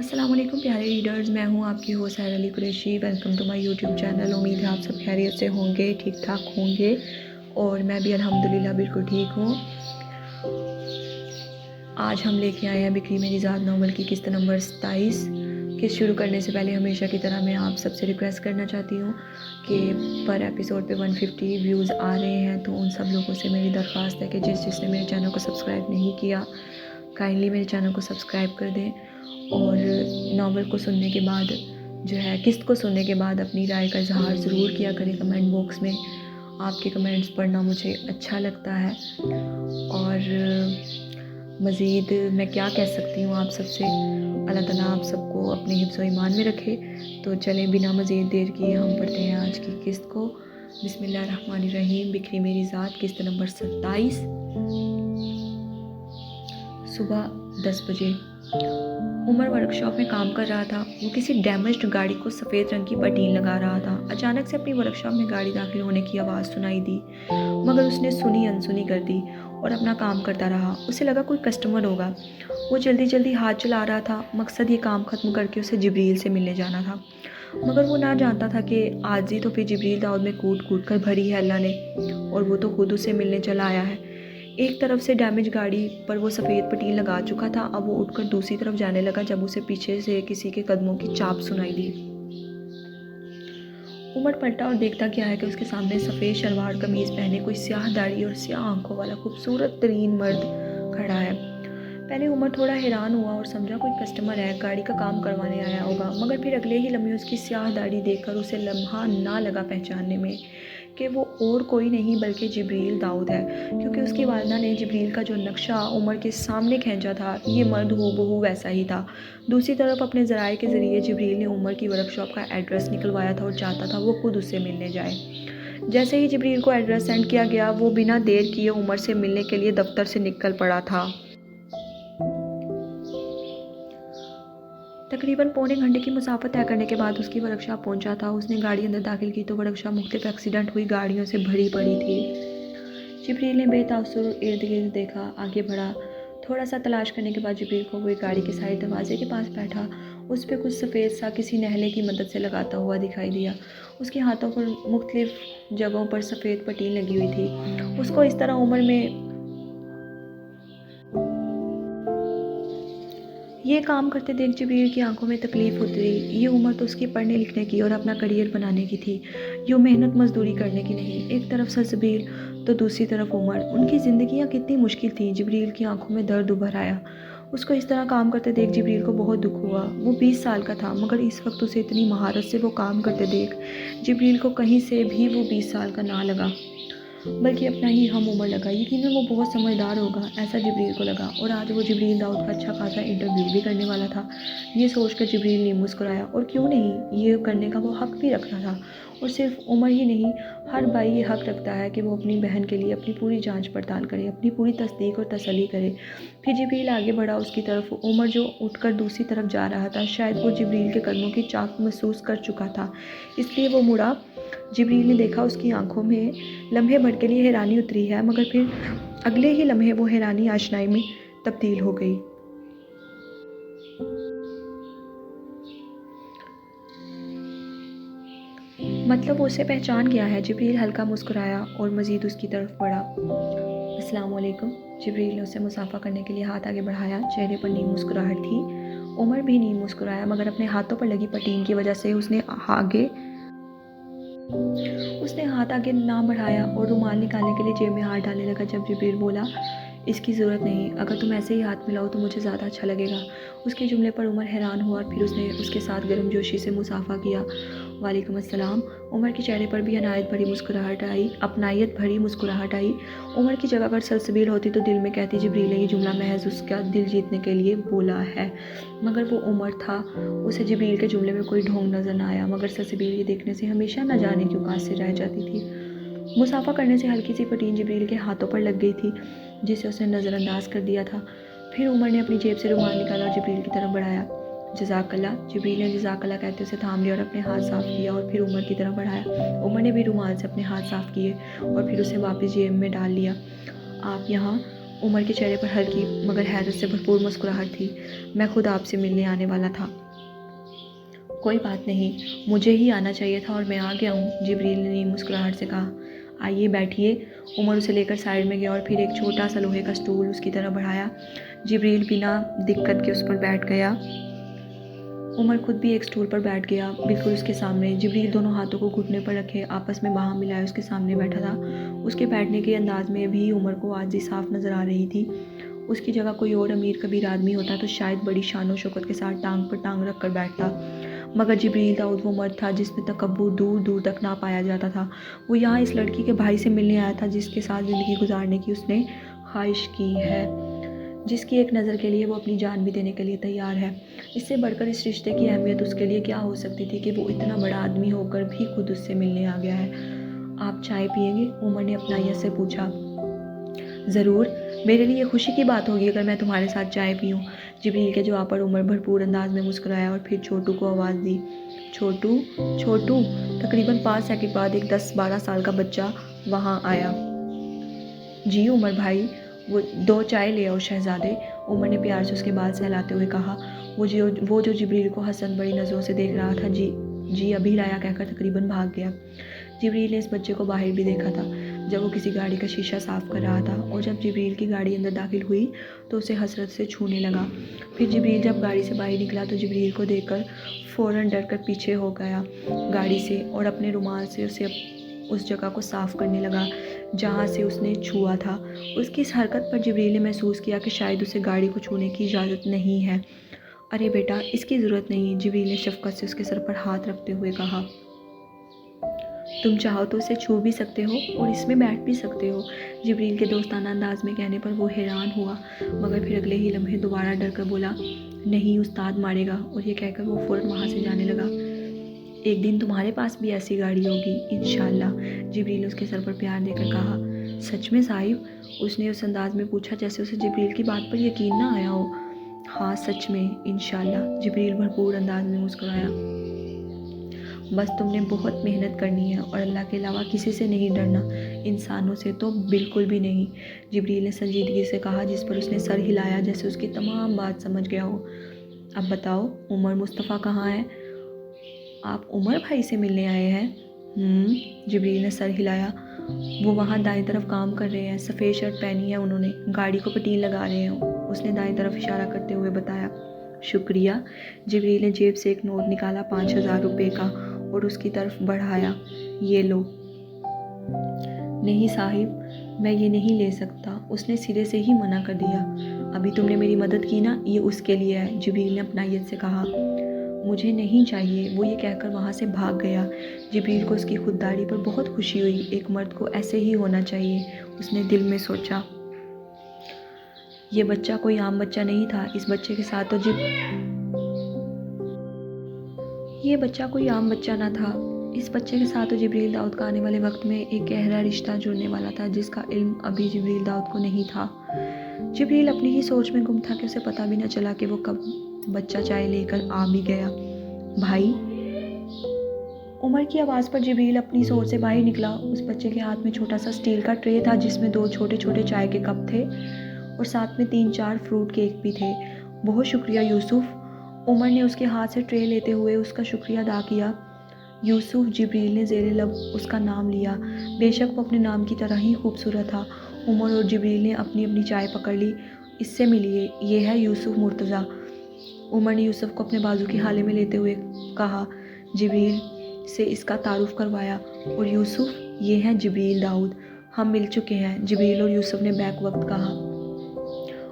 अस्सलाम वालेकुम प्यारे रीडर्स, मैं हूं आपकी host Sahira Ali Qureshi. Welcome to my YouTube channel. उम्मीद है आप सब खैरियत से होंगे, ठीक ठाक होंगे और मैं भी अल्हम्दुलिल्लाह बिल्कुल ठीक हूं। आज हम लेके आए हैं बिखरी मेरी ज़ात नॉवल की किस्त नंबर 27। किस्त शुरू करने से पहले हमेशा की तरह मैं आप सबसे रिक्वेस्ट करना चाहती हूँ कि पर एपिसोड पे 150 व्यूज़ आ रहे हैं, तो उन सब लोगों से मेरी दरख्वास्त है कि जिसने मेरे चैनल को सब्सक्राइब नहीं किया काइंडली मेरे चैनल को सब्सक्राइब कर दें और नावल को सुनने के बाद जो है किस्त को सुनने के बाद अपनी राय का इजहार ज़रूर किया करें कमेंट बॉक्स में। आपके कमेंट्स पढ़ना मुझे अच्छा लगता है और मज़ीद मैं क्या कह सकती हूँ आप सबसे। अल्लाह ताला आप सबको अपने हिफ्ज़ व ईमान में रखे। तो चलें बिना मज़ीद देर किए हम पढ़ते हैं आज की किस्त को। बिस्मिल्लाहिर्रहमानिर्रहीम। बिखरी मेरी ज़ात किस्त नंबर 27। सुबह 10 बजे उमर वर्कशॉप में काम कर रहा था। वो किसी डैमेज्ड गाड़ी को सफ़ेद रंग की पटीन लगा रहा था। अचानक से अपनी वर्कशॉप में गाड़ी दाखिल होने की आवाज़ सुनाई दी, मगर उसने सुनी अनसुनी कर दी और अपना काम करता रहा। उसे लगा कोई कस्टमर होगा। वो जल्दी जल्दी हाथ चला रहा था। मकसद ये काम ख़त्म करके उसे जिब्रील से मिलने जाना था, मगर वो ना जानता था कि आजी तो फिर जिब्रील दाऊद में कूद कूद कर भरी है अल्लाह ने, और वो तो खुद उसे मिलने चला आया है। एक तरफ से डैमेज गाड़ी पर वो सफ़ेद पटील लगा चुका था। अब वो उठकर दूसरी तरफ जाने लगा जब उसे पीछे से किसी के कदमों की चाप सुनाई दी। उमर पलटा और देखता क्या है कि उसके सामने सफ़ेद शलवार कमीज़ पहने कोई स्याह दाढ़ी और स्याह आंखों वाला खूबसूरत तरीन मर्द खड़ा है। पहले उमर थोड़ा हैरान हुआ और समझा कोई कस्टमर है, गाड़ी का काम करवाने आया होगा, मगर फिर अगले ही लम्हे उसकी स्याह दाढ़ी देखकर उसे लम्हा ना लगा पहचानने में कि वो और कोई नहीं बल्कि जिब्रील दाऊद है, क्योंकि उसकी वालिदा ने जिब्रील का जो नक्शा उमर के सामने खींचा था ये मर्द हूबहू वैसा ही था। दूसरी तरफ अपने ज़राए के ज़रिए जिब्रील ने उमर की वर्कशॉप का एड्रेस निकलवाया था और चाहता था वो खुद उससे मिलने जाए। जैसे ही जिब्रील को एड्रेस सेंड किया गया, वो बिना देर किए उमर से मिलने के लिए दफ्तर से निकल पड़ा था। तकरीबन पौने घंटे की मुसाफत तय करने के बाद उसकी वर्कशॉप पहुंचा था। उसने गाड़ी अंदर दाखिल की तो वर्कशॉप मुख्तलिफ एक्सीडेंट हुई गाड़ियों से भरी पड़ी थी। जिब्रील ने बेतासुर इर्द गिर्द देखा, आगे बढ़ा। थोड़ा सा तलाश करने के बाद जिब्रील को वो एक गाड़ी के साइड दरवाजे के पास बैठा। उस पर कुछ सफ़ेद सा किसी नहले की मदद से लगाता हुआ दिखाई दिया। उसके हाथों पर मुख्तलिफ जगहों पर सफ़ेद पट्टी लगी हुई थी। उसको इस तरह उम्र में ये काम करते देख जिब्रील की आंखों में तकलीफ़ उतरी। ये उम्र तो उसकी पढ़ने लिखने की और अपना करियर बनाने की थी, यूँ मेहनत मजदूरी करने की नहीं। एक तरफ सलसबील तो दूसरी तरफ उमर। उनकी ज़िंदगियाँ कितनी मुश्किल थीं। जिब्रील की आंखों में दर्द उभर आया। उसको इस तरह काम करते देख जिब्रील को बहुत दुख हुआ। वो 20 साल का था, मगर इस वक्त उसे इतनी महारत से वो काम करते देख जिब्रील को कहीं से भी वो 20 साल का ना लगा, बल्कि अपना ही हम उम्र लगा। यकीनन वो बहुत समझदार होगा, ऐसा जिब्रील को लगा। और आज वो जिब्रील दाऊद का अच्छा खासा इंटरव्यू भी करने वाला था। ये सोचकर जिब्रील ने मुस्कुराया, और क्यों नहीं, ये करने का वो हक़ भी रखता था। और सिर्फ उमर ही नहीं, हर भाई ये हक़ रखता है कि वो अपनी बहन के लिए अपनी पूरी जांच पड़ताल करे, अपनी पूरी तस्दीक और तसल्ली करे। फिर जिब्रील आगे बढ़ा उसकी तरफ। उमर जो उठकर दूसरी तरफ जा रहा था, शायद वो जिब्रील के कदमों की चाक महसूस कर चुका था, इसलिए वो मुड़ा। जिब्रील ने देखा उसकी आंखों में लम्हे भर के लिए हैरानी उतरी है, मगर फिर अगले ही लम्हे वो हैरानी आशनाई में तब्दील हो गई। मतलब वो उसे पहचान गया है। जिब्रील हल्का मुस्कुराया और मज़ीद उसकी तरफ बढ़ा। अस्सलाम वालेकुम। जिब्रील ने उसे मुसाफा करने के लिए हाथ आगे बढ़ाया। चेहरे पर नीम मुस्कुराहट थी। उमर भी नीम मुस्कुराया, मगर अपने हाथों पर लगी पटीन की वजह से उसने हाथ आगे ना बढ़ाया और रुमाल निकालने के लिए जेब में हाथ डालने लगा। जब जिब्रील बोला, इसकी ज़रूरत नहीं, अगर तुम ऐसे ही हाथ मिलाओ तो मुझे ज़्यादा अच्छा लगेगा। उसके जुमले पर उमर हैरान हुआ और फिर उसने उसके साथ गर्मजोशी से मुसाफा किया। वालेकुम अस्सलाम। उमर के चेहरे पर भी अपनायत भरी मुस्कुराहट आई। उमर की जगह अगर सलसबील होती तो दिल में कहती, जिब्रील ने ये जुमला महज उसका दिल जीतने के लिए बोला है, मगर वो उमर था। उसे जिब्रील के जुमले में कोई ढोंग नज़र न आया, मगर सलसबील ये देखने से हमेशा न जाने क्यों कासिर रह जाती थी। मुसाफा करने से हल्की सी पटीन जिब्रील के हाथों पर लग गई थी, जिसे उसने नज़रअंदाज कर दिया था। फिर उमर ने अपनी जेब से रुमाल निकाला और जिब्रील की तरफ बढ़ाया। जज़ाकल्लाह। जिब्रील ने जज़ाकल्लाह कहते उसे थाम लिया और अपने हाथ साफ़ किया और फिर उमर की तरफ बढ़ाया। उमर ने भी रुमाल से अपने हाथ साफ़ किए और फिर उसे वापस जेब में डाल लिया। आप यहाँ उमर के चेहरे पर हल्की मगर हैरत से भरपूर मुस्कुराहट थी। मैं खुद आपसे मिलने आने वाला था। कोई बात नहीं, मुझे ही आना चाहिए था और मैं आ गया हूँ, जिब्रील ने मुस्कुराहट से कहा। आइए बैठिए। उमर उसे लेकर साइड में गया और फिर एक छोटा सा लोहे का स्टूल उसकी तरफ बढ़ाया। जिब्रील बिना दिक्कत के उस पर बैठ गया। उमर खुद भी एक स्टूल पर बैठ गया, बिल्कुल उसके सामने। जिब्रील दोनों हाथों को घुटने पर रखे आपस में बाहें मिलाए उसके सामने बैठा था। उसके बैठने के अंदाज में भी उमर को आजी साफ नज़र आ रही थी। उसकी जगह कोई और अमीर कबीर आदमी होता तो शायद बड़ी शान और शौकत के साथ टांग पर टांग रख कर बैठता, मगर जिब्रील दाऊद वो मर्द था जिसमें तकब्बुर दूर दूर तक ना पाया जाता था। वो यहाँ इस लड़की के भाई से मिलने आया था जिसके साथ ज़िंदगी गुजारने की उसने ख्वाहिश की है, जिसकी एक नज़र के लिए वो अपनी जान भी देने के लिए तैयार है। इससे बढ़कर इस रिश्ते की अहमियत उसके लिए क्या हो सकती थी कि वो इतना बड़ा आदमी होकर भी खुद उससे मिलने आ गया है। आप चाय पिएंगे? उमर ने अपनाइयत से पूछा। ज़रूर, मेरे लिए खुशी की बात होगी अगर मैं तुम्हारे साथ चाय पीऊँ। जिब्रील के जवाब पर उमर भरपूर अंदाज में मुस्कुराया और फिर छोटू को आवाज़ दी। छोटू, छोटू। तकरीबन 5 सेकंड बाद एक 10-12 साल का बच्चा वहाँ आया। जी उमर भाई, वो 2 चाय ले आओ शहज़ादे, उमर ने प्यार से उसके बाल सहलाते हुए कहा। वो जो जिब्रील को हसन बड़ी नज़रों से देख रहा था, जी अभी लाया कहकर तकरीबन भाग गया। जिब्रील ने इस बच्चे को बाहर भी देखा था जब वो किसी गाड़ी का शीशा साफ़ कर रहा था, और जब जिब्रील की गाड़ी अंदर दाखिल हुई तो उसे हसरत से छूने लगा। फिर जिब्रील जब गाड़ी से बाहर निकला तो जिब्रील को देखकर फ़ौरन डर कर पीछे हो गया गाड़ी से और अपने रुमाल से उस जगह को साफ़ करने लगा जहाँ से उसने छुआ था। उसकी इस हरकत पर जिब्रील ने महसूस किया कि शायद उसे गाड़ी को छूने की इजाज़त नहीं है। अरे बेटा, इसकी ज़रूरत नहीं, जिब्रील ने शफ़क़त से उसके सर पर हाथ रखते हुए कहा। तुम चाहो तो उसे छू भी सकते हो और इसमें बैठ भी सकते हो। जिब्रील के दोस्ताना अंदाज में कहने पर वो हैरान हुआ, मगर फिर अगले ही लम्हे दोबारा डर कर बोला, नहीं, उस्ताद मारेगा। और ये कहकर वो फ़ौरन वहाँ से जाने लगा। एक दिन तुम्हारे पास भी ऐसी गाड़ी होगी इंशाअल्लाह, जिब्रील ने उसके सर पर प्यार देकर कहा। सच में साहिब? उसने उस अंदाज में पूछा जैसे उसे जिब्रील की बात पर यकीन ना आया हो। हाँ सच में इंशाअल्लाह, जिब्रील भरपूर अंदाज में मुस्कुराया। बस तुमने बहुत मेहनत करनी है और अल्लाह के अलावा किसी से नहीं डरना, इंसानों से तो बिल्कुल भी नहीं, जिब्रील ने संजीदगी से कहा, जिस पर उसने सर हिलाया जैसे उसकी तमाम बात समझ गया हो। अब बताओ, उमर मुस्तफ़ा कहाँ है? आप उमर भाई से मिलने आए हैं? जिब्रील ने सर हिलाया। वो वहाँ दाएं तरफ काम कर रहे हैं, सफ़ेद शर्ट पहनी है उन्होंने, गाड़ी को पटीन लगा रहे हैं, उसने दाएं तरफ इशारा करते हुए बताया। शुक्रिया। जिब्रील ने जेब से एक नोट निकाला 5000 रुपये का और उसकी तरफ बढ़ाया। ये लो। नहीं साहिब, मैं ये नहीं ले सकता, उसने सिरे से ही मना कर दिया। अभी तुमने मेरी मदद की ना, ये उसके लिए है, जिब्रील ने अपनायत से कहा। मुझे नहीं चाहिए, वो ये कहकर वहाँ से भाग गया। जिब्रील को उसकी खुददारी पर बहुत खुशी हुई। एक मर्द को ऐसे ही होना चाहिए, उसने दिल में सोचा। ये बच्चा कोई आम बच्चा नहीं था। इस बच्चे के साथ तो ये बच्चा कोई आम बच्चा ना था। इस बच्चे के साथ तो जिब्रील दाऊद का आने वाले वक्त में एक गहरा रिश्ता जुड़ने वाला था, जिसका इल्म अभी जिब्रील दाऊद को नहीं था। जिब्रील अपनी ही सोच में गुम था कि उसे पता भी न चला कि वो कब बच्चा चाय लेकर आ भी गया। भाई, उमर की आवाज़ पर जिब्रील अपनी सोच से बाहर निकला। उस बच्चे के हाथ में छोटा सा स्टील का ट्रे था जिसमें 2 छोटे छोटे चाय के कप थे और साथ में 3-4 फ्रूट केक भी थे। बहुत शुक्रिया यूसुफ, उमर ने उसके हाथ से ट्रे लेते हुए उसका शुक्रिया अदा किया। यूसुफ, जिब्रील ने ज़ेरे लब उसका नाम लिया। बेशक वो अपने नाम की तरह ही खूबसूरत था। उमर और जिब्रील ने अपनी अपनी चाय पकड़ ली। इससे मिलिए, ये है यूसुफ मुर्तज़ा। उमर ने यूसुफ को अपने बाजू के हाले में लेते हुए कहा। जिब्रील से इसका तारुफ करवाया। और यूसुफ, ये हैं जिब्रील दाऊद, हम मिल चुके हैं, जिब्रील और यूसुफ ने बैक वक्त कहा।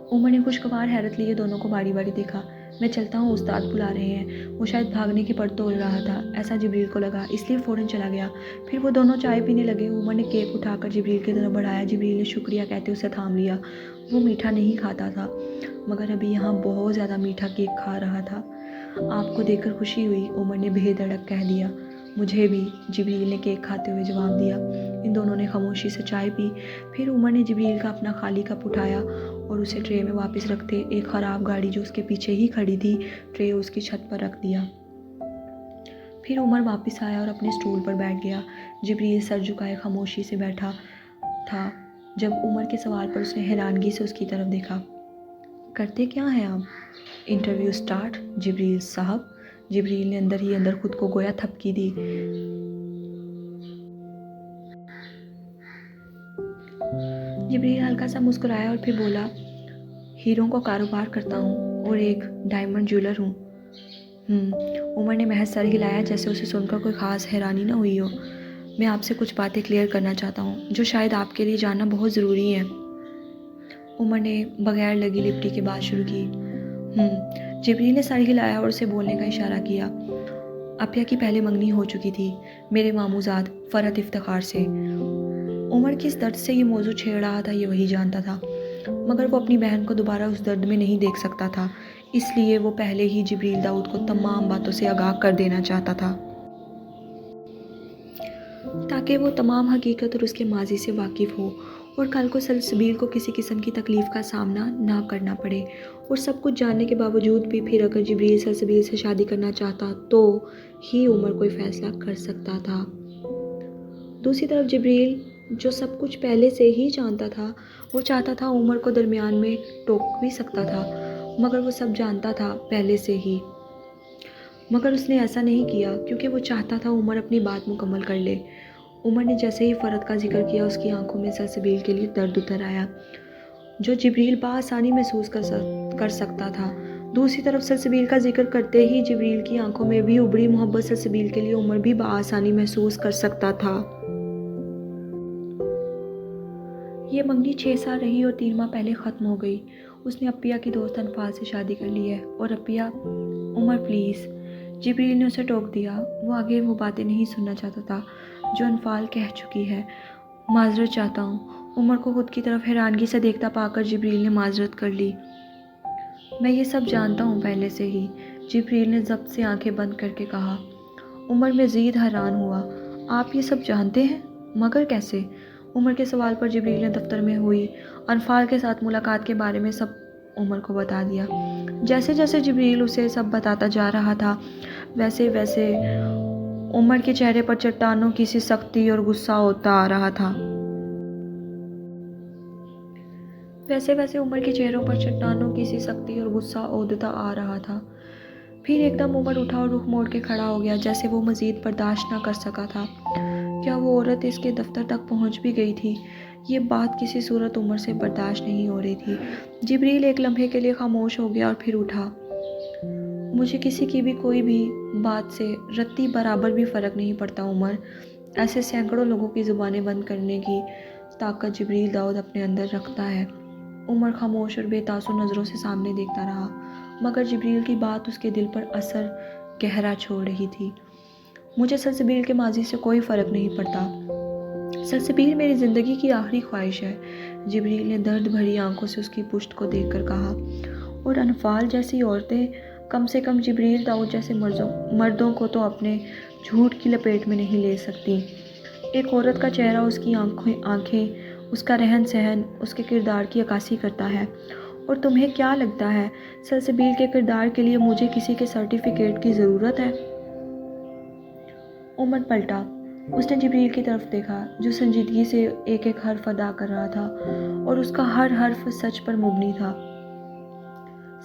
उमर ने खुशगवार हैरत लिए दोनों को बारी बारी देखा। मैं चलता हूँ, उस्ताद बुला रहे हैं। वो शायद भागने की पड़ तोड़ रहा था, ऐसा जिब्रील को लगा, इसलिए फ़ौरन चला गया। फिर वो दोनों चाय पीने लगे। उमर ने केक उठाकर जिब्रील की तरफ बढ़ाया। जिब्रील ने शुक्रिया कहते उसे थाम लिया। वो मीठा नहीं खाता था, मगर अभी यहाँ बहुत ज़्यादा मीठा केक खा रहा था। आपको देखकर खुशी हुई, उमर ने बेधड़क कह दिया। मुझे भी, जिब्रील ने केक खाते हुए जवाब दिया। इन दोनों ने खामोशी से चाय पी। फिर उमर ने जिब्रील का अपना खाली कप उठाया और उसे ट्रे में वापस रखते एक ख़राब गाड़ी जो उसके पीछे ही खड़ी थी, ट्रे उसकी छत पर रख दिया। फिर उमर वापस आया और अपने स्टूल पर बैठ गया। जिब्रील सर झुकाए खामोशी से बैठा था। جب عمر کے سوال پر اس نے حیرانگی سے اس کی طرف دیکھا۔ کرتے کیا ہیں آپ؟ انٹرویو سٹارٹ جبریل صاحب۔ جبریل نے اندر ہی اندر خود کو گویا تھپکی دی۔ جبریل ہلکا سا مسکرایا اور پھر بولا، ہیروں کو کاروبار کرتا ہوں اور ایک ڈائمنڈ جیولر ہوں۔ عمر نے محض سر ہلایا جیسے اسے سن کر کوئی خاص حیرانی نہ ہوئی ہو۔ میں آپ سے کچھ باتیں کلیئر کرنا چاہتا ہوں جو شاید آپ کے لیے جاننا بہت ضروری ہے۔ عمر نے بغیر لگی لپٹی کے بات شروع کی۔ جبریل نے سر ہلایا اور اسے بولنے کا اشارہ کیا۔ اپیا کی پہلے منگنی ہو چکی تھی میرے ماموزاد فرحت افتخار سے۔ عمر کس درد سے یہ موضوع چھیڑ رہا تھا یہ وہی جانتا تھا، مگر وہ اپنی بہن کو دوبارہ اس درد میں نہیں دیکھ سکتا تھا، اس لیے وہ پہلے ہی جبریل داؤد کو تمام باتوں سے آگاہ کر دینا چاہتا تھا تاکہ وہ تمام حقیقت اور اس کے ماضی سے واقف ہو اور کل کو سلسبیل کو کسی قسم کی تکلیف کا سامنا نہ کرنا پڑے۔ اور سب کچھ جاننے کے باوجود بھی پھر اگر جبریل سلسبیل سے شادی کرنا چاہتا تو ہی عمر کوئی فیصلہ کر سکتا تھا۔ دوسری طرف جبریل جو سب کچھ پہلے سے ہی جانتا تھا، وہ چاہتا تھا عمر کو درمیان میں ٹوک بھی سکتا تھا، مگر وہ سب جانتا تھا پہلے سے ہی، مگر اس نے ایسا نہیں کیا کیونکہ وہ چاہتا تھا عمر اپنی بات مکمل کر لے۔ عمر نے جیسے ہی فرحت کا ذکر کیا اس کی آنکھوں میں سلسبیل کے لیے درد اتر آیا جو جبریل بآسانی محسوس کر سکتا تھا۔ دوسری طرف سلسبیل کا ذکر کرتے ہی جبریل کی آنکھوں میں بھی ابری محبت سلسبیل کے لیے عمر بھی بآسانی محسوس کر سکتا تھا۔ یہ منگنی 6 سال رہی اور 3 ماہ پہلے ختم ہو گئی۔ اس نے اپیا کی دوست انفال سے شادی کر لی ہے اور اپیا عمر پلیز، جبریل نے اسے ٹوک دیا۔ وہ آگے وہ باتیں نہیں سننا چاہتا تھا جو انفال کہہ چکی ہے۔ معذرت چاہتا ہوں۔ عمر کو خود کی طرف حیرانگی سے دیکھتا پا کر جبریل نے معذرت کر لی۔ میں یہ سب جانتا ہوں پہلے سے ہی، جبریل نے ضبط سے آنکھیں بند کر کے کہا۔ عمر مزید حیران ہوا۔ آپ یہ سب جانتے ہیں؟ مگر کیسے؟ عمر کے سوال پر جبریل نے دفتر میں ہوئی انفال کے ساتھ ملاقات کے بارے میں سب عمر کو بتا دیا۔ جیسے جیسے جبریل اسے سب بتاتا جا رہا تھا ویسے ویسے عمر کے چہرے پر چٹانوں کی سی سختی اور غصہ ہوتا آ رہا تھا۔ پھر ایک دم عمر اٹھا اور رخ موڑ کے کھڑا ہو گیا جیسے وہ مزید برداشت نہ کر سکا تھا۔ کیا وہ عورت اس کے دفتر تک پہنچ بھی گئی تھی؟ یہ بات کسی صورت عمر سے برداشت نہیں ہو رہی تھی۔ جبریل ایک لمحے کے لیے خاموش ہو گیا اور پھر اٹھا۔ مجھے کسی کی بھی کوئی بھی بات سے رتی برابر بھی فرق نہیں پڑتا عمر۔ ایسے سینکڑوں لوگوں کی زبانیں بند کرنے کی طاقت جبریل داؤد اپنے اندر رکھتا ہے۔ عمر خاموش اور بے تاثر نظروں سے سامنے دیکھتا رہا، مگر جبریل کی بات اس کے دل پر اثر گہرا چھوڑ رہی تھی۔ مجھے سلسبیل کے ماضی سے کوئی فرق نہیں پڑتا۔ سلسبیل میری زندگی کی آخری خواہش ہے، جبریل نے درد بھری آنکھوں سے اس کی پشت کو دیکھ کر کہا۔ اور انفال جیسی عورتیں کم سے کم جبریل داؤد جیسے مردوں کو تو اپنے جھوٹ کی لپیٹ میں نہیں لے سکتی۔ ایک عورت کا چہرہ، اس کی آنکھیں، اس کا رہن سہن اس کے کردار کی عکاسی کرتا ہے۔ اور تمہیں کیا لگتا ہے سلسبیل کے کردار کے لیے مجھے کسی کے سرٹیفکیٹ کی ضرورت ہے؟ عمر پلٹا۔ اس نے جبریل کی طرف دیکھا جو سنجیدگی سے ایک ایک حرف ادا کر رہا تھا اور اس کا ہر حرف سچ پر مبنی تھا۔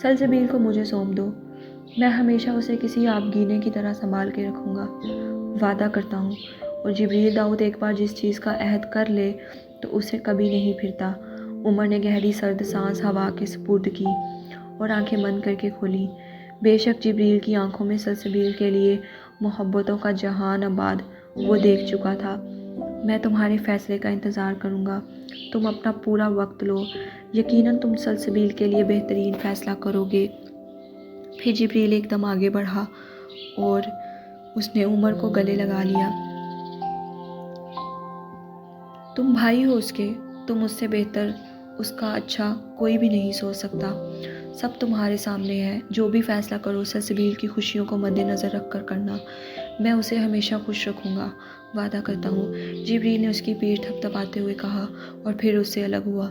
سلسبیل کو مجھے سونپ دو، میں ہمیشہ اسے کسی آبگینے کی طرح سنبھال کے رکھوں گا، وعدہ کرتا ہوں۔ اور جبریل داؤد ایک بار جس چیز کا عہد کر لے تو اسے کبھی نہیں پھرتا۔ عمر نے گہری سرد سانس ہوا کے سپرد کی اور آنکھیں بند کر کے کھولی۔ بے شک جبریل کی آنکھوں میں سلسبیل کے لیے محبتوں کا جہان آباد وہ دیکھ چکا تھا۔ میں تمہارے فیصلے کا انتظار کروں گا، تم اپنا پورا وقت لو، یقیناً تم سلسبیل کے لیے بہترین فیصلہ کرو گے۔ پھر جبریل ایک دم آگے بڑھا اور اس نے عمر کو گلے لگا لیا۔ تم بھائی ہو اس کے، تم اس سے بہتر، اس کا اچھا کوئی بھی نہیں سوچ سکتا۔ سب تمہارے سامنے ہے، جو بھی فیصلہ کرو سلسبیل کی خوشیوں کو مد نظر رکھ کر کرنا۔ میں اسے ہمیشہ خوش رکھوں گا، وعدہ کرتا ہوں، جبریل نے اس کی پیٹھ تھپ تھپاتے ہوئے کہا اور پھر اس سے الگ ہوا۔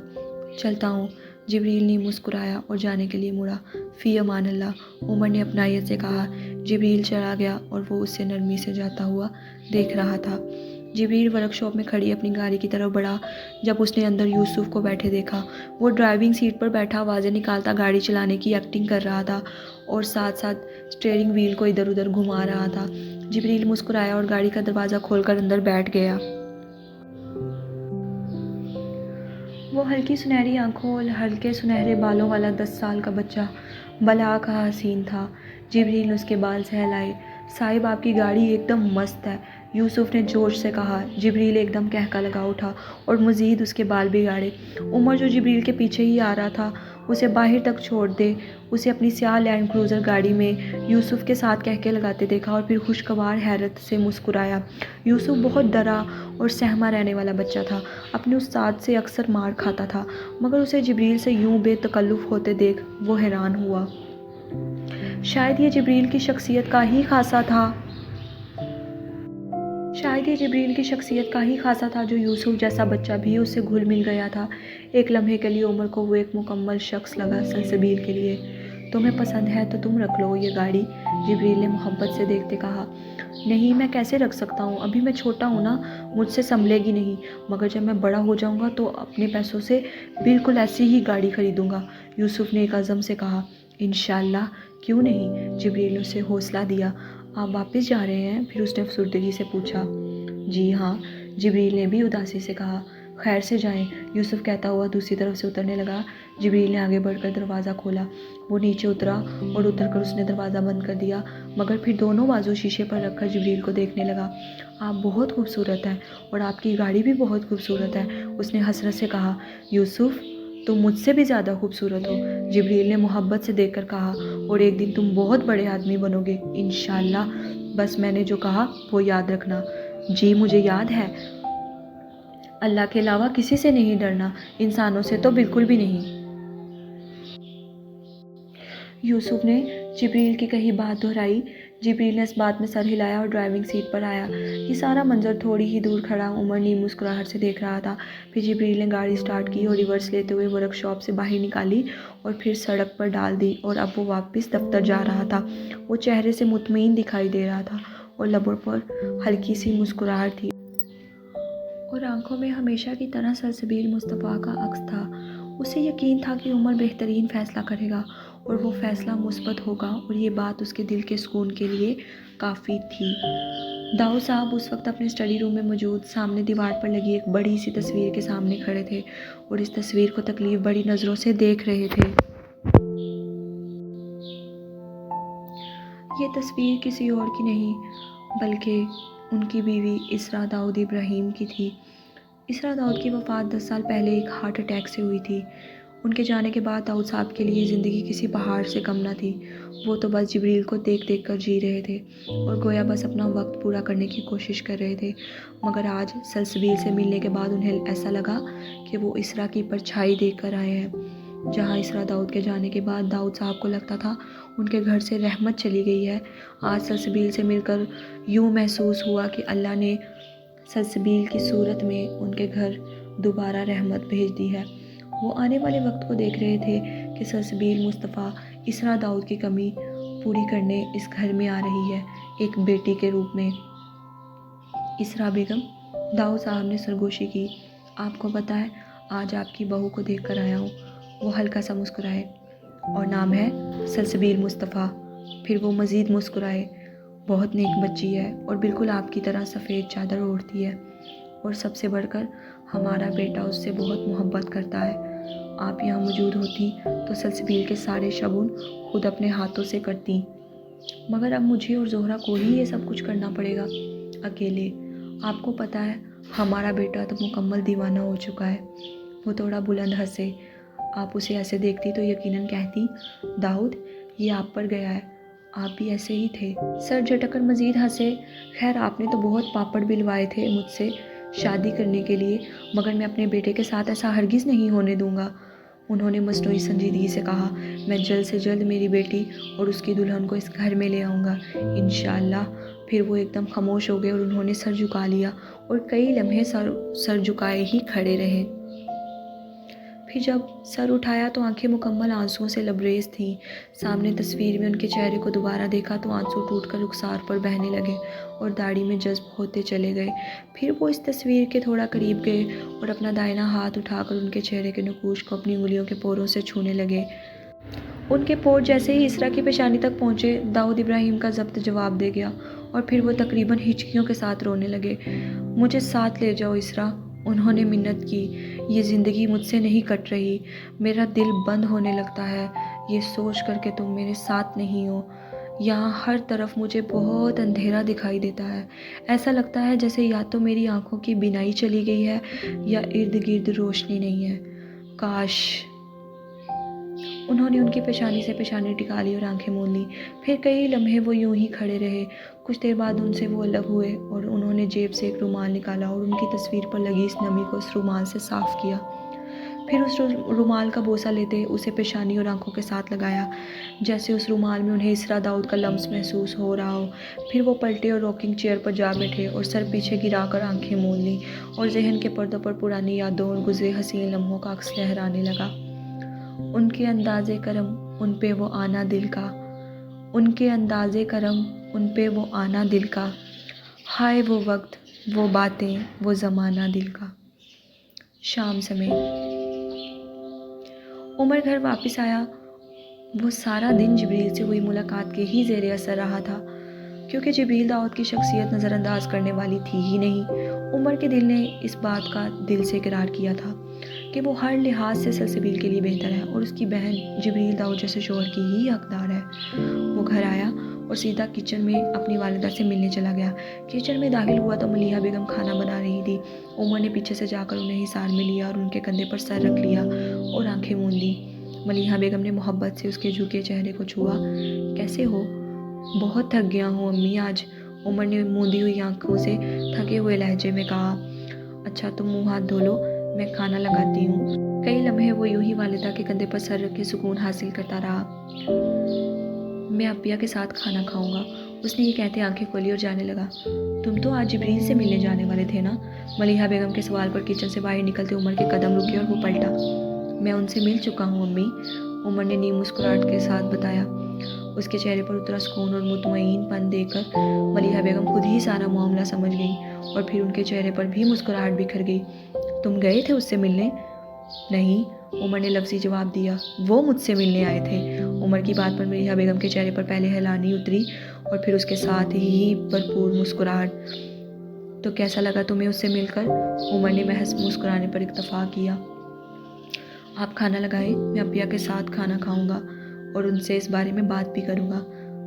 چلتا ہوں، جبریل نے مسکرایا اور جانے کے لیے مڑا۔ فی امان اللہ، عمر نے اپنائیت سے کہا۔ جبریل چلا گیا اور وہ اس سے نرمی سے جاتا ہوا دیکھ رہا تھا۔ جبریل ورک شاپ میں کھڑی اپنی گاڑی کی طرف بڑھا جب اس نے اندر یوسف کو بیٹھے دیکھا۔ وہ ڈرائیونگ سیٹ پر بیٹھا آوازیں نکالتا گاڑی چلانے کی ایکٹنگ کر رہا تھا اور ساتھ ساتھ اسٹیئرنگ وہیل کو ادھر ادھر گھما رہا تھا۔ جبریل مسکرایا اور گاڑی کا دروازہ کھول کر اندر بیٹھ گیا۔ وہ ہلکی سنہری آنکھوں اور ہلکے سنہرے بالوں والا 10 سال کا بچہ بلا کا حسین تھا۔ جبریل نے اس کے بال سہلائے۔ صاحب آپ کی گاڑی ایک دم مست ہے، یوسف نے جوش سے کہا۔ جبریل ایک دم کہکا لگا اٹھا اور مزید اس کے بال بگاڑے۔ عمر جو جبریل کے پیچھے ہی آ رہا تھا اسے باہر تک چھوڑ دے اسے اپنی سیاہ لینڈ کروزر گاڑی میں یوسف کے ساتھ کہکے لگاتے دیکھا اور پھر خوشگوار حیرت سے مسکرایا۔ یوسف بہت ڈرا اور سہما رہنے والا بچہ تھا، اپنے استاد سے اکثر مار کھاتا تھا، مگر اسے جبریل سے یوں بے تکلف ہوتے دیکھ وہ حیران ہوا۔ شاید یہ جبریل کی شخصیت کا ہی خاصہ تھا جو یوسف جیسا بچہ بھی اس سے گھل مل گیا تھا۔ ایک لمحے کے لیے عمر کو وہ ایک مکمل شخص لگا۔ سلسبیل کے لیے تمہیں پسند ہے تو تم رکھ لو یہ گاڑی، جبریل نے محبت سے دیکھتے کہا۔ نہیں، میں کیسے رکھ سکتا ہوں، ابھی میں چھوٹا ہوں نا، مجھ سے سنبھلے گی نہیں، مگر جب میں بڑا ہو جاؤں گا تو اپنے پیسوں سے بالکل ایسی ہی گاڑی خریدوں گا، یوسف نے ایک عزم سے کہا۔ انشاءاللہ، کیوں نہیں، جبریل نے اسے حوصلہ دیا۔ آپ واپس جا رہے ہیں؟ پھر اس نے افسردگی سے پوچھا۔ جی ہاں، جبریل نے بھی اداسی سے کہا۔ خیر سے جائیں، یوسف کہتا ہوا دوسری طرف سے اترنے لگا۔ جبریل نے آگے بڑھ کر دروازہ کھولا۔ وہ نیچے اترا اور اتر کر اس نے دروازہ بند کر دیا، مگر پھر دونوں بازو شیشے پر رکھ کر جبریل کو دیکھنے لگا۔ آپ بہت خوبصورت ہیں اور آپ کی گاڑی بھی بہت خوبصورت ہے، اس نے حسرت سے کہا۔ یوسف، تم مجھ سے بھی زیادہ خوبصورت ہو، جبریل نے محبت سے دیکھ کر کہا، اور ایک دن تم بہت بڑے آدمی بنو گے انشاءاللہ، بس میں نے جو کہا وہ یاد رکھنا۔ جی مجھے یاد ہے، اللہ کے علاوہ کسی سے نہیں ڈرنا، انسانوں سے تو بالکل بھی نہیں۔ یوسف نے جبریل کی کہی بات دہرائی۔ جبریل نے اس بات میں سر ہلایا اور ڈرائیونگ سیٹ پر آیا۔ یہ سارا منظر تھوڑی ہی دور کھڑا عمر نیم مسکراہٹ سے دیکھ رہا تھا۔ پھر جبریل نے گاڑی سٹارٹ کی اور ریورس لیتے ہوئے ورک شاپ سے باہر نکالی اور پھر سڑک پر ڈال دی، اور اب وہ واپس دفتر جا رہا تھا۔ وہ چہرے سے مطمئن دکھائی دے رہا تھا اور لبوں پر ہلکی سی مسکراہٹ تھی اور آنکھوں میں ہمیشہ کی طرح سلسبیل مصطفیٰ کا عکس تھا۔ اسے یقین تھا کہ عمر بہترین فیصلہ کرے گا اور وہ فیصلہ مثبت ہوگا، اور یہ بات اس کے دل کے سکون کے لیے کافی تھی۔ داؤد صاحب اس وقت اپنے اسٹڈی روم میں موجود سامنے دیوار پر لگی ایک بڑی سی تصویر کے سامنے کھڑے تھے اور اس تصویر کو تکلیف بڑی نظروں سے دیکھ رہے تھے۔ یہ تصویر کسی اور کی نہیں بلکہ ان کی بیوی اسرا داؤد ابراہیم کی تھی۔ اسرا داؤد کی وفات 10 سال پہلے ایک ہارٹ اٹیک سے ہوئی تھی۔ ان کے جانے کے بعد داؤد صاحب کے لیے زندگی کسی پہاڑ سے کم نہ تھی۔ وہ تو بس جبریل کو دیکھ دیکھ کر جی رہے تھے اور گویا بس اپنا وقت پورا کرنے کی کوشش کر رہے تھے، مگر آج سلسبیل سے ملنے کے بعد انہیں ایسا لگا کہ وہ اسرا کی پرچھائی دیکھ کر آئے ہیں۔ جہاں اسرا داؤد کے جانے کے بعد داؤد صاحب کو لگتا تھا ان کے گھر سے رحمت چلی گئی ہے، آج سلسبیل سے مل کر یوں محسوس ہوا کہ اللہ نے سلسبیل کی صورت میں ان کے گھر دوبارہ رحمت بھیج دی ہے۔ وہ آنے والے وقت کو دیکھ رہے تھے کہ سلسبیل مصطفیٰ اسرا داؤد کی کمی پوری کرنے اس گھر میں آ رہی ہے، ایک بیٹی کے روپ میں۔ اسرا بیگم، داؤد صاحب نے سرگوشی کی، آپ کو پتہ ہے آج آپ کی بہو کو دیکھ کر آیا ہوں۔ وہ ہلکا سا مسکرائے۔ اور نام ہے سلسبیل مصطفیٰ۔ پھر وہ مزید مسکرائے۔ بہت نیک بچی ہے اور بالکل آپ کی طرح سفید چادر اوڑھتی ہے، اور سب سے بڑھ کر ہمارا بیٹا اس سے بہت محبت کرتا ہے۔ آپ یہاں موجود ہوتی تو سلسبیل کے سارے شگن خود اپنے ہاتھوں سے کرتی، مگر اب مجھے اور زہرا کو ہی یہ سب کچھ کرنا پڑے گا اکیلے۔ آپ کو پتہ ہے ہمارا بیٹا تو مکمل دیوانہ ہو چکا ہے۔ وہ تھوڑا بلند ہنسے۔ آپ اسے ایسے دیکھتی تو یقیناً کہتی، داؤد یہ آپ پر گیا ہے، آپ بھی ایسے ہی تھے۔ سر جھٹک کر مزید ہنسے۔ خیر آپ نے تو بہت پاپڑ بلوائے تھے مجھ سے شادی کرنے کے لیے، مگر میں اپنے بیٹے کے ساتھ ایسا ہرگز نہیں ہونے دوں گا، انہوں نے مصنوعی سنجیدگی سے کہا۔ میں جلد سے جلد میری بیٹی اور اس کی دلہن کو اس گھر میں لے آؤں گا انشاءاللہ۔ پھر وہ ایک دم خاموش ہو گئے اور انہوں نے سر جھکا لیا اور کئی لمحے سر جھکائے ہی کھڑے رہے۔ फिर जब सर उठाया तो आंखें मुकम्मल आंसुओं से लबरेज थीं। सामने तस्वीर में उनके चेहरे को दोबारा देखा तो आंसू टूटकर रुखसार पर बहने लगे और दाढ़ी में जज्ब होते चले गए। फिर वो इस तस्वीर के थोड़ा करीब गए और अपना दाहिना हाथ उठाकर उनके चेहरे के नकूश को अपनी उंगलियों के पोरों से छूने लगे। उनके पोर जैसे ही इसरा की पेशानी तक पहुँचे, दाऊद इब्राहिम का ज़ब्त जवाब दे गया और फिर वो तकरीबन हिचकियों के साथ रोने लगे। मुझे साथ ले जाओ इसरा, उन्होंने मिन्नत की। ये ज़िंदगी मुझसे नहीं कट रही, मेरा दिल बंद होने लगता है ये सोच कर के तुम मेरे साथ नहीं हो। यहाँ हर तरफ मुझे बहुत अंधेरा दिखाई देता है। ऐसा लगता है जैसे या तो मेरी आंखों की बीनाई चली गई है या इर्द गिर्द रोशनी नहीं है। काश। उन्होंने उनकी पेशानी से पेशानी टिका ली और आंखें मूंद ली। फिर कई लम्हे वो यूं ही खड़े रहे। कुछ देर बाद उनसे वो अलग हुए और उन्होंने जेब से एक रुमाल निकाला और उनकी तस्वीर पर लगी इस नमी को उस रुमाल से साफ़ किया। फिर उस रुमाल का बोसा लेते उसे पेशानी और आंखों के साथ लगाया, जैसे उस रुमाल में उन्हें इसरा दाऊद का लम्स महसूस हो रहा हो। फिर वो पलटे और रॉकिंग चेयर पर जा बैठे और सर पीछे गिराकर आंखें मूंद लीं और जहन के पर्दों पर पुरानी यादों और गुजरे हसीन लम्हों का अक्स लहराने लगा। उनके अंदाज़े करम उन पे वो आना दिल का, उनके अंदाज़े करम उन पे वो आना दिल का, हाय वो वक्त वो बातें वो ज़माना दिल का। शाम समय उमर घर वापस आया। वो सारा दिन जिब्रील से हुई मुलाकात के ही ज़ेरे असर रहा था, क्योंकि जिब्रील दाऊद की शख्सियत नज़रअंदाज करने वाली थी ही नहीं। उमर के दिल ने इस बात का दिल से इकरार किया था कि वो हर लिहाज से सलसबील के लिए बेहतर है और उसकी बहन जिब्रील दाऊद जैसे शोहर की ही हकदार है। वो घर आया और सीधा किचन में अपनी वालिदा से मिलने चला गया। किचन में दाखिल हुआ तो मलिहा बेगम खाना बना रही थी। उमर ने पीछे से जाकर उन्हें हिसार में लिया और उनके कंधे पर सर रख लिया और आंखें मूंद ली। मलिहा बेगम ने मोहब्बत से उसके झुके चेहरे को छुआ। कैसे हो? बहुत थक गया हूँ अम्मी आज, उमर ने मूंदी हुई आंखों से थके हुए लहजे में कहा। अच्छा तुम मुँह हाथ धो लो, मैं खाना लगाती हूँ। कई लम्हे वो यूं ही वालिदा के कंधे पर सर रख के सुकून हासिल करता रहा। मैं अब्बिया के साथ खाना खाऊंगा, उसने ये कहते आंखें खोली और जाने लगा। तुम तो आज जिब्रील से मिलने जाने वाले थे ना? मलिहा बेगम के सवाल पर किचन से बाहर निकलते उमर के कदम रुके और वो पलटा। मैं उनसे मिल चुका हूँ अम्मी, उमर ने नीम मुस्कुराहट के साथ बताया। उसके चेहरे पर उतरा सुकून और मुतमईनपन देखकर मलिहा बेगम खुद ही सारा मामला समझ गई और फिर उनके चेहरे पर भी मुस्कुराहट बिखर गई। तुम गए थे उससे मिलने? नहीं, उमर ने लफ्ज़ी जवाब दिया। वो मुझसे मिलने आए थे। उमर की बात पर मलिहा बेगम के चेहरे पर पहले हैरानी उतरी और फिर उसके साथ ही भरपूर मुस्कुराहट। तो कैसा लगा तुम्हें उससे मिलकर? उमर ने महज मुस्कुराने पर इत्तफाक किया। आप खाना लगाएं, मैं अब्बिया के साथ खाना खाऊंगा और उनसे इस बारे में बात भी करूंगा।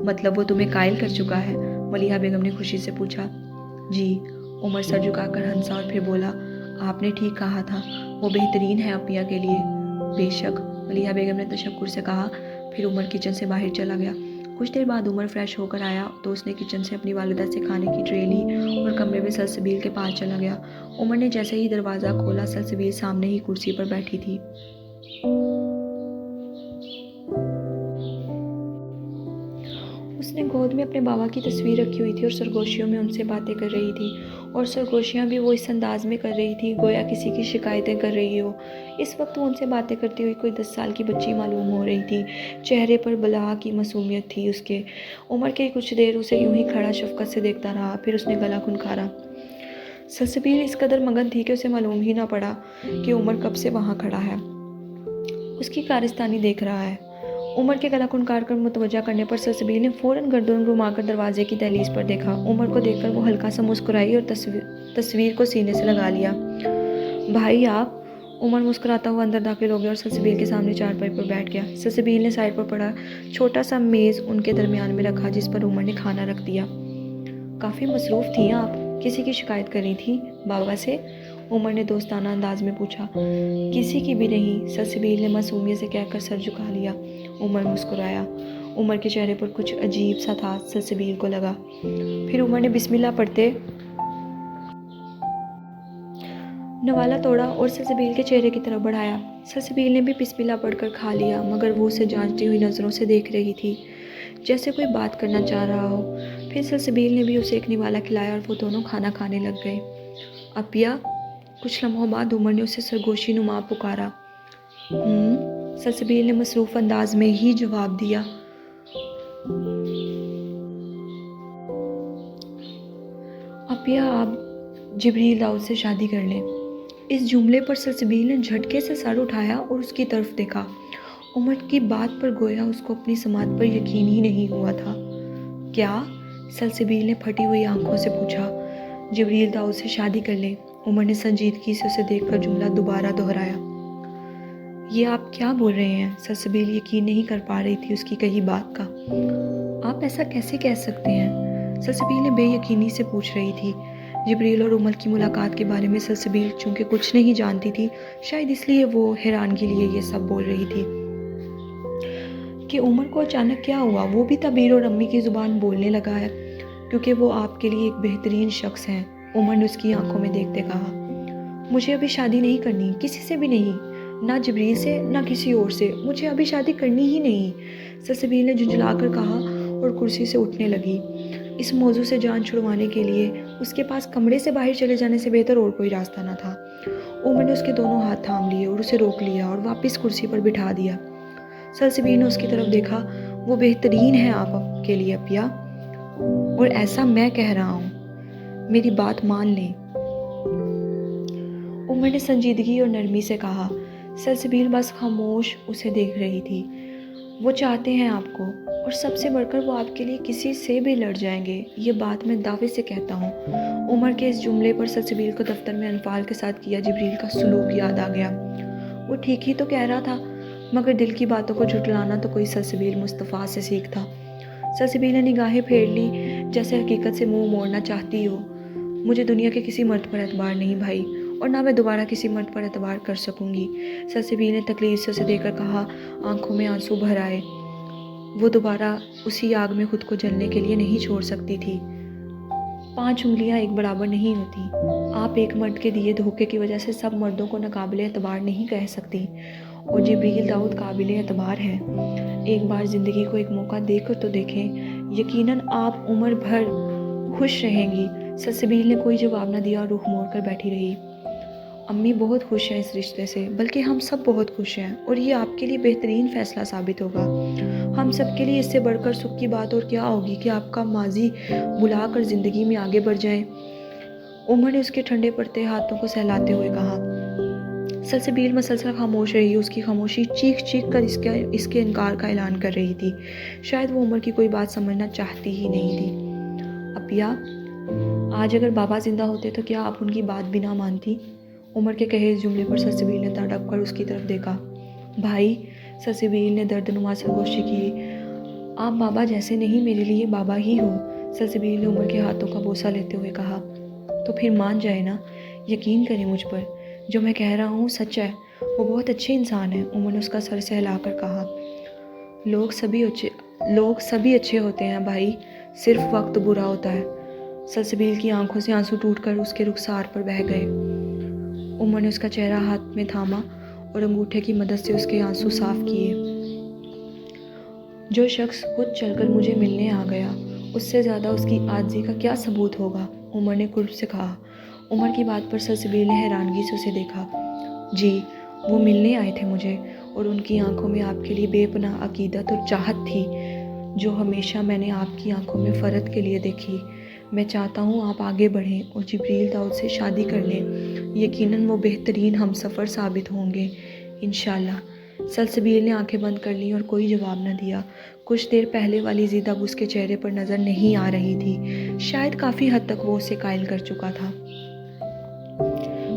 मतलब वो तुम्हें कायल कर चुका है? मलिहा बेगम ने खुशी से पूछा। जी, उमर सर झुकाकर हंसा और फिर बोला। आपने ठीक कहा था, वो बेहतरीन है अब्बिया के लिए। बेशक, मलिहा बेगम ने तशक्कुर से कहा। फिर उमर किचन से बाहर चला गया। कुछ देर बाद उमर फ्रेश होकर आया तो उसने किचन से अपनी वालिदा से खाने की ट्रे ली और कमरे में सलसबील के पास चला गया। उमर ने जैसे ही दरवाज़ा खोला, सलसबील सामने ही कुर्सी पर बैठी थी। उसने गोद में अपने बाबा की तस्वीर रखी हुई थी और सरगोशियों में उनसे बातें कर रही थी और सरगोशियाँ भी वो इस अंदाज में कर रही थी गोया किसी की शिकायतें कर रही हो। इस वक्त वो उनसे बातें करती हुई कोई 10 साल की बच्ची मालूम हो रही थी। चेहरे पर बला की मासूमियत थी उसके। उमर के कुछ देर उसे यूं ही खड़ा शफकत से देखता रहा, फिर उसने गला खुनखारा। सलसबील इस कदर मगन थी कि उसे मालूम ही ना पड़ा कि उमर कब से वहाँ खड़ा है, उसकी कारस्तानी देख रहा है। उमर के गला खुनकार कर मुतवज्जा करने पर सलसबील ने फ़ौरन गर्दन घुमाकर दरवाजे की दहलीज पर देखा। उमर को देखकर वो हल्का सा मुस्कुराई और तस्वीर को सीने से लगा लिया। भाई आप? उमर मुस्कुराता हुआ अंदर दाखिल हो गया और सलसबील के सामने चारपाई पर बैठ गया। सलसबील ने साइड पर पड़ा छोटा सा मेज़ उनके दरमियान में रखा जिस पर उमर ने खाना रख दिया। काफ़ी मसरूफ़ थी आप, किसी की शिकायत कर रही थी बाबा से? उमर ने दोस्ताना अंदाज में पूछा। किसी की भी नहीं, सलसबील ने मासूमियत से कहकर सर झुका लिया। उमर मुस्कुराया। उमर के चेहरे पर कुछ अजीब सा था, सलसबील को लगा। फिर उमर ने बिस्मिल्लाह पढ़ते नवाला तोड़ा और सलसबील के चेहरे की तरफ बढ़ाया। सलसबील ने भी बिस्मिल्लाह पढ़कर खा लिया, मगर वो उसे जांचती हुई नज़रों से देख रही थी जैसे कोई बात करना चाह रहा हो। फिर सलसबील ने भी उसे एक निवाला खिलाया और वो दोनों खाना खाने लग गए। अब्बिया? कुछ लम्हों बाद उमर ने उसे सरगोशी नुमा पुकारा। सलसबील ने मसरूफ़ अंदाज में ही जवाब दिया। अपिया आप जिब्रील दाऊद से शादी कर लें। इस जुमले पर सलसबील ने झटके से सर उठाया और उसकी तरफ देखा। उमर की बात पर गोया उसको अपनी समात पर यकीन ही नहीं हुआ था। क्या? सलसबील ने फटी हुई आंखों से पूछा। जिब्रील दाऊद से शादी कर लें। उमर ने संजीदगी से उसे देखकर जुमला दोबारा दोहराया। ये आप क्या बोल रहे हैं? सलसबील यकीन नहीं कर पा रही थी उसकी कही बात का। आप ऐसा कैसे कह सकते हैं? सलसबील ने बेयकीनी से पूछ रही थी। जिब्रील और उमर की मुलाकात के बारे में सलसबील चूँकि कुछ नहीं जानती थी, शायद इसलिए वो हैरानगी लिए ये सब बोल रही थी कि उमर को अचानक क्या हुआ। वो भी तबीर और अम्मी की ज़ुबान बोलने लगा है क्योंकि वो आपके लिए एक बेहतरीन शख्स हैं। उमर ने उसकी आंखों में देखते कहा। मुझे अभी शादी नहीं करनी, किसी से भी नहीं, ना जिब्रील से ना किसी और से। मुझे अभी शादी करनी ही नहीं, सलसबील ने झुंझलाकर कहा और कुर्सी से उठने लगी। इस मौजू से जान छुड़वाने के लिए उसके पास कमरे से बाहर चले जाने से बेहतर और कोई रास्ता न था। उमर ने उसके दोनों हाथ थाम लिए और उसे रोक लिया और वापस कुर्सी पर बिठा दिया। सलसबील ने उसकी तरफ देखा। वो बेहतरीन है आपके लिए अपिया, और ऐसा मैं कह रहा हूँ, मेरी बात मान लें। उमर ने संजीदगी और नरमी से कहा। सलसबील बस खामोश उसे देख रही थी। वो चाहते हैं आपको, और सबसे बढ़कर वो आपके लिए किसी से भी लड़ जाएंगे, ये बात मैं दावे से कहता हूँ। उमर के इस जुमले पर सलसबील को दफ्तर में अनफाल के साथ किया जिब्रील का सलूक याद आ गया। वो ठीक ही तो कह रहा था, मगर दिल की बातों को झुठलाना तो कोई सलसबील मुस्तफ़ा से सीखता। सलसबील ने निगाहें फेर ली जैसे हकीकत से मुंह मोड़ना चाहती हो। मुझे दुनिया के किसी मर्द पर एतबार नहीं भाई, और ना मैं दोबारा किसी मर्द पर एतबार कर सकूंगी, सलसबील ने तकलीफ से उसे देखकर कहा, आंखों में आंसू भर आए। वो दोबारा उसी आग में खुद को जलने के लिए नहीं छोड़ सकती थी। 5 उंगलियां एक बराबर नहीं होती। आप एक मर्द के दिए धोखे की वजह से सब मर्दों को नाकाबिले एतबार नहीं कह सकती, और जिब्रील दाऊद काबिले एतबार है। एक बार ज़िंदगी को एक मौका देकर तो देखें, यकीनन आप उम्र भर खुश रहेंगी। सलसबील ने कोई जवाब न दिया और रुख मोड़ कर बैठी रही। अम्मी बहुत खुश हैं इस रिश्ते से, बल्कि हम सब बहुत खुश हैं, और ये आपके लिए बेहतरीन फ़ैसला साबित होगा। हम सब के लिए इससे बढ़कर सुख की बात और क्या होगी कि आपका माजी बुला कर ज़िंदगी में आगे बढ़ जाएं। उमर ने उसके ठंडे पड़ते हाथों को सहलाते हुए कहा। सलसबील मसलसल खामोश रही। उसकी खामोशी चीख चीख कर इसके इनकार का ऐलान कर रही थी। शायद वो उमर की कोई बात समझना चाहती ही नहीं थी। अपिया, आज अगर बाबा जिंदा होते तो क्या आप उनकी बात भी ना मानती? उमर के कहे इस जुमले पर सलसबील ने तड़प कर उसकी तरफ देखा। भाई, सलसबील ने दर्दनुमा सरगोशी की, आप बाबा जैसे नहीं, मेरे लिए बाबा ही हो। सलसबील ने उमर के हाथों का बोसा लेते हुए कहा। तो फिर मान जाए ना, यकीन करें मुझ पर, जो मैं कह रहा हूँ सच है। वो बहुत अच्छे इंसान है। उमर ने उसका सर सहलाकर कहा। लोग सभी अच्छे होते हैं भाई, सिर्फ वक्त बुरा होता है। सलसबील की आंखों से आंसू टूटकर उसके रुखसार पर बह गए। उमर ने उसका चेहरा हाथ में थामा और अंगूठे की मदद से उसके आंसू साफ किए। जो शख्स खुद चलकर मुझे मिलने आ गया, उससे ज़्यादा उसकी आजिज़ी का क्या सबूत होगा? उमर ने कुर्ब से कहा। उमर की बात पर सलसबील ने हैरानगी से उसे देखा। जी, वो मिलने आए थे मुझे, और उनकी आंखों में आपके लिए बेपनाह अकीदत और चाहत थी, जो हमेशा मैंने आपकी आंखों में फ़र्द के लिए देखी। मैं चाहता हूँ आप आगे बढ़ें और जिब्रील दाऊद से शादी कर लें। यकीनन वो बेहतरीन हमसफ़र साबित होंगे इंशाल्लाह। सलसबील ने आंखें बंद कर लीं और कोई जवाब न दिया। कुछ देर पहले वाली ज़िद अब उसके चेहरे पर नज़र नहीं आ रही थी। शायद काफ़ी हद तक वो उसे कायल कर चुका था।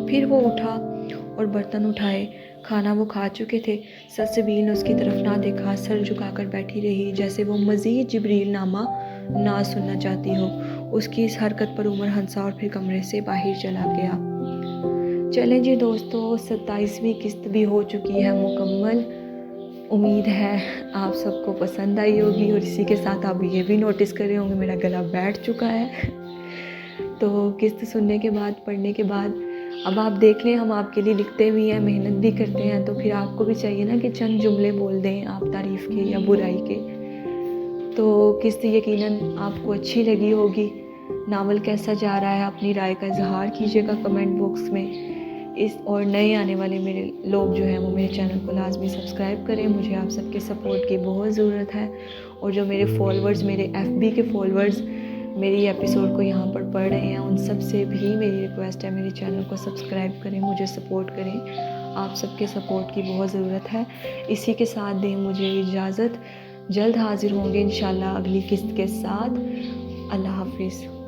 फिर वो उठा और बर्तन उठाए। खाना वो खा चुके थे। सलसबील ने उसकी तरफ ना देखा, सर झुकाकर बैठी रही, जैसे वो मज़ीद जिब्रील नामा ना सुनना चाहती हो। उसकी इस हरकत पर उमर हंसा और फिर कमरे से बाहर चला गया। चलें जी दोस्तों, 27वीं किस्त भी हो चुकी है मुकम्मल। उम्मीद है आप सबको पसंद आई होगी, और इसी के साथ आप ये भी नोटिस कर रहे होंगे मेरा गला बैठ चुका है। तो किस्त सुनने के बाद, पढ़ने के बाद, अब आप देख लें, हम आपके लिए लिखते भी हैं, मेहनत भी करते हैं, तो फिर आपको भी चाहिए ना कि चंद जुमले बोल दें आप तारीफ़ के या बुराई के। तो किस्त यकीनन आपको अच्छी लगी होगी। नावल कैसा जा रहा है, अपनी राय का इजहार कीजिएगा कमेंट बॉक्स में। اور نئے آنے والے میرے لوگ جو ہیں وہ میرے چینل کو لازمی سبسکرائب کریں. مجھے آپ سب کے سپورٹ کی بہت ضرورت ہے. اور جو میرے فالورز، میرے FB کے فالورز میری ایپیسوڈ کو یہاں پر پڑھ رہے ہیں، ان سب سے بھی میری ریکویسٹ ہے میرے چینل کو سبسکرائب کریں، مجھے سپورٹ کریں. آپ سب کے سپورٹ کی بہت ضرورت ہے. اسی کے ساتھ دیں مجھے اجازت. جلد حاضر ہوں گے انشاءاللہ اگلی قسط کے ساتھ. اللہ حافظ.